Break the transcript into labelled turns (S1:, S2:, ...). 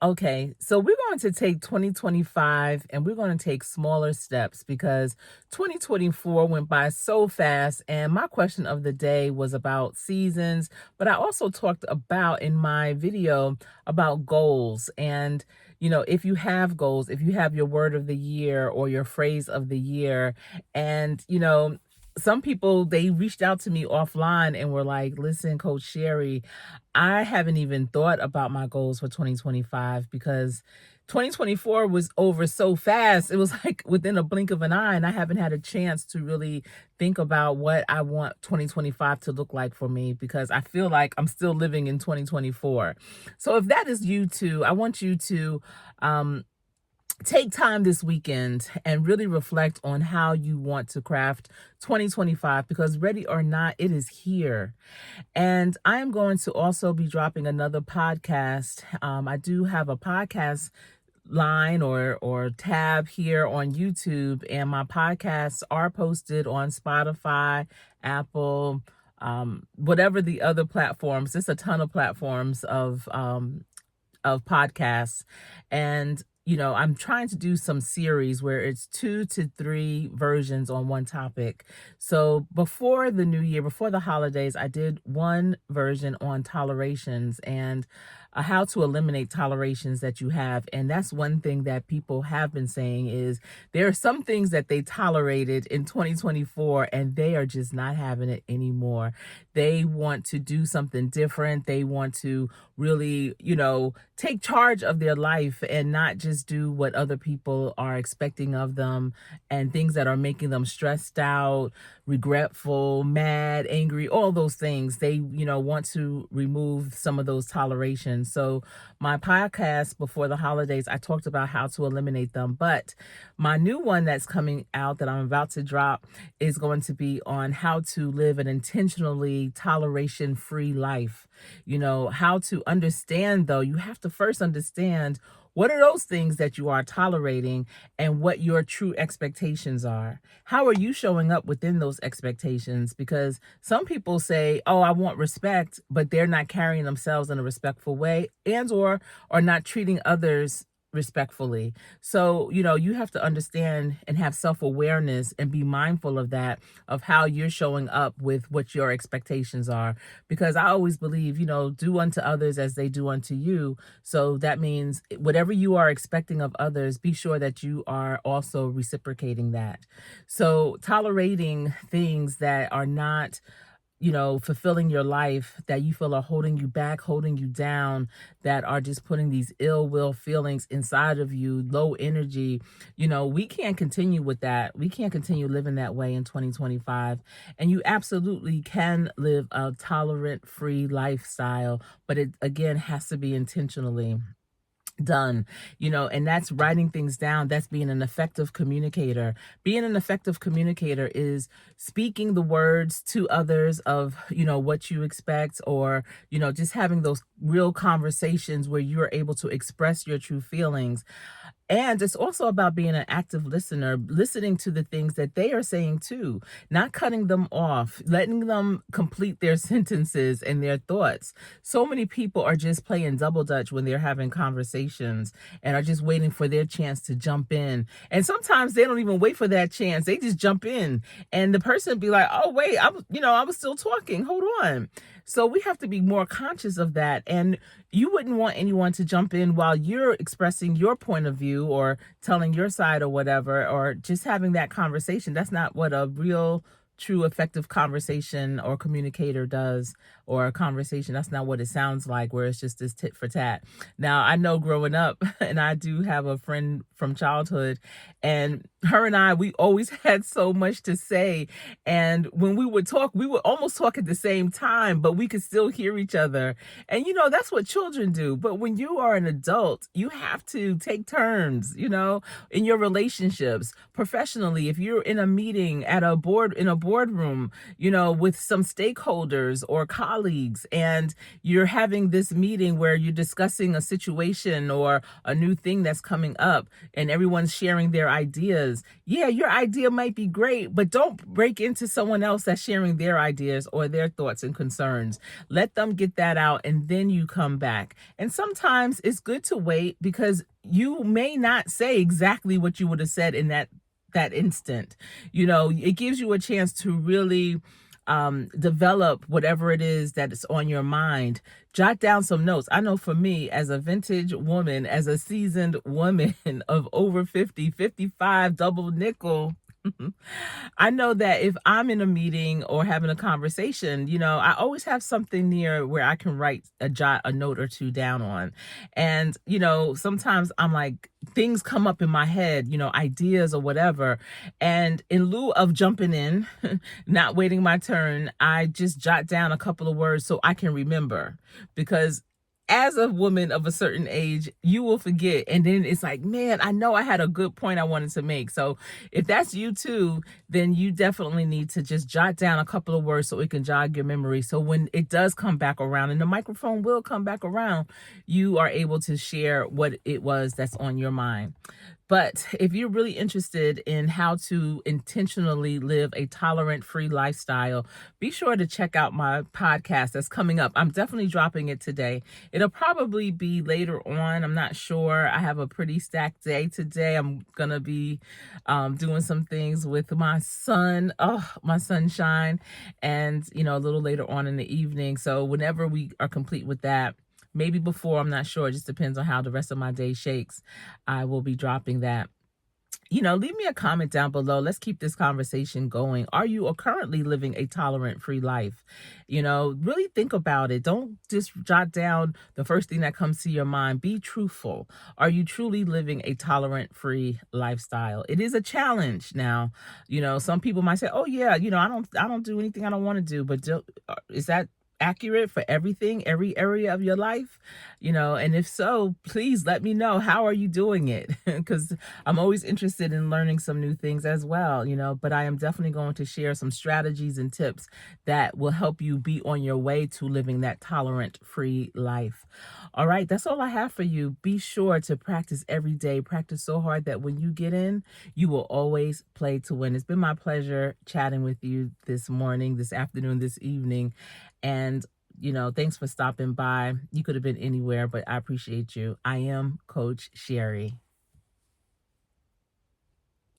S1: Okay, so we're going to take 2025 and we're going to take smaller steps because 2024 went by so fast. And my question of the day was about seasons, but I also talked about in my video about goals. And, if you have goals, if you have your word of the year or your phrase of the year, and, some people they reached out to me offline and were like, listen, Coach Sherri, I haven't even thought about my goals for 2025 because 2024 was over so fast. It was like within a blink of an eye, and I haven't had a chance to really think about what I want 2025 to look like for me because I feel like I'm still living in 2024. So if that is you too, I want you to um take time this weekend and really reflect on how you want to craft 2025 because ready or not, it is here. And I am going to also be dropping another podcast. I do have a podcast line or tab here on YouTube, and my podcasts are posted on Spotify, Apple, whatever the other platforms. There's a ton of platforms of podcasts. And, I'm trying to do some series where it's 2 to 3 versions on one topic. So before the new year, before the holidays, I did one version on tolerations and how to eliminate tolerations that you have. And that's one thing that people have been saying is there are some things that they tolerated in 2024 and they are just not having it anymore. They want to do something different. They want to really, take charge of their life and not just do what other people are expecting of them and things that are making them stressed out, regretful, mad, angry, all those things. They, want to remove some of those tolerations. So my podcast before the holidays, I talked about how to eliminate them. But my new one that's coming out that I'm about to drop is going to be on how to live an intentionally toleration-free life. How to understand, though, you have to first understand what are those things that you are tolerating and what your true expectations are. How are you showing up within those expectations? Because some people say, oh, I want respect, but they're not carrying themselves in a respectful way and or are not treating others respectfully. So, you have to understand and have self-awareness and be mindful of that, of how you're showing up with what your expectations are. Because I always believe, do unto others as they do unto you. So that means whatever you are expecting of others, be sure that you are also reciprocating that. So tolerating things that are not fulfilling your life, that you feel are holding you back, holding you down, that are just putting these ill will feelings inside of you, low energy. We can't continue with that. We can't continue living that way in 2025. And you absolutely can live a tolerant, free lifestyle, but it again has to be intentionally done. And that's writing things down. That's being an effective communicator. Being an effective communicator is speaking the words to others of, what you expect, or, just having those real conversations where you're able to express your true feelings. And it's also about being an active listener, listening to the things that they are saying too, not cutting them off, letting them complete their sentences and their thoughts. So many people are just playing double dutch when they're having conversations and are just waiting for their chance to jump in. And sometimes they don't even wait for that chance. They just jump in and the person be like, oh, wait, I was still talking. Hold on. So we have to be more conscious of that. And you wouldn't want anyone to jump in while you're expressing your point of view or telling your side or whatever, or just having that conversation. That's not what a real, true, effective conversation or communicator does, or a conversation. That's not what it sounds like, where it's just this tit for tat. Now, I know growing up, and I do have a friend from childhood, and her and I, we always had so much to say. And when we would talk, we would almost talk at the same time, but we could still hear each other. And, that's what children do. But when you are an adult, you have to take turns, in your relationships, professionally. If you're in a meeting in a boardroom, with some stakeholders or colleagues, and you're having this meeting where you're discussing a situation or a new thing that's coming up, and everyone's sharing their ideas. Yeah, your idea might be great, but don't break into someone else that's sharing their ideas or their thoughts and concerns. Let them get that out, and then you come back. And sometimes it's good to wait, because you may not say exactly what you would have said in that instant. It gives you a chance to really develop whatever it is that is on your mind. Jot down some notes. I know for me, as a vintage woman, as a seasoned woman of over 50, 55, double nickel, I know that if I'm in a meeting or having a conversation, I always have something near where I can jot a note or two down on. And, sometimes I'm like, things come up in my head, ideas or whatever. And in lieu of jumping in, not waiting my turn, I just jot down a couple of words so I can remember. Because as a woman of a certain age, you will forget. And then it's like, man, I know I had a good point I wanted to make. So if that's you too, then you definitely need to just jot down a couple of words so it can jog your memory. So when it does come back around, and the microphone will come back around, you are able to share what it was that's on your mind. But if you're really interested in how to intentionally live a tolerant-free lifestyle, be sure to check out my podcast that's coming up. I'm definitely dropping it today. It'll probably be later on. I'm not sure. I have a pretty stacked day today. I'm going to be doing some things with my son, my sunshine, and, a little later on in the evening. So whenever we are complete with that, maybe before, I'm not sure. It just depends on how the rest of my day shakes. I will be dropping that. Leave me a comment down below. Let's keep this conversation going. Are you currently living a tolerant-free life? Really think about it. Don't just jot down the first thing that comes to your mind. Be truthful. Are you truly living a tolerant-free lifestyle? It is a challenge now. Some people might say, "Oh yeah, I don't do anything I don't want to do." But is that accurate for everything, every area of your life? And if so, please let me know. How are you doing it? Because I'm always interested in learning some new things as well, but I am definitely going to share some strategies and tips that will help you be on your way to living that tolerant free life. All right, that's all I have for you. Be sure to practice every day. Practice so hard that when you get in, you will always play to win. It's been my pleasure chatting with you this morning, this afternoon, this evening. And, thanks for stopping by. You could have been anywhere, but I appreciate you. I am Coach Sherri.